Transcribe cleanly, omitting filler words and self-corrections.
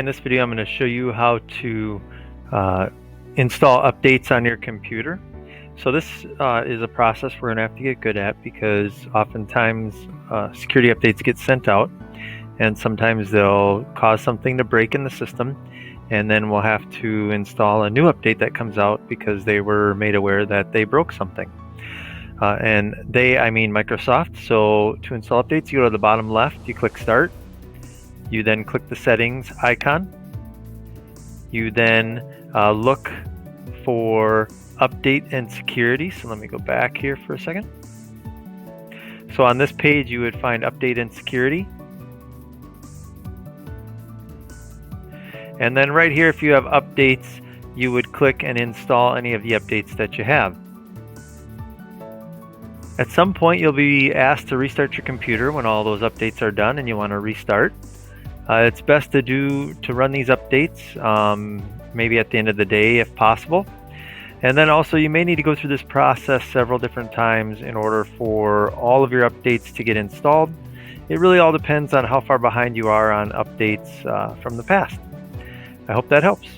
in this video I'm going to show you how to install updates on your computer. So this is a process we're going to have to get good at because oftentimes security updates get sent out and sometimes they'll cause something to break in the system, and then we'll have to install a new update that comes out because they were made aware that they broke something. And I mean Microsoft. So to install updates, you go to the bottom left, you click Start. You then click the settings icon. You then look for update and security. So let me go back here for a second. So on this page you would find update and security. And then right here, if you have updates, you would click and install any of the updates that you have. At some point you'll be asked to restart your computer when all those updates are done and you want to restart. It's best to run these updates maybe at the end of the day if possible. And then also you may need to go through this process several different times in order for all of your updates to get installed. It really all depends on how far behind you are on updates from the past. I hope that helps.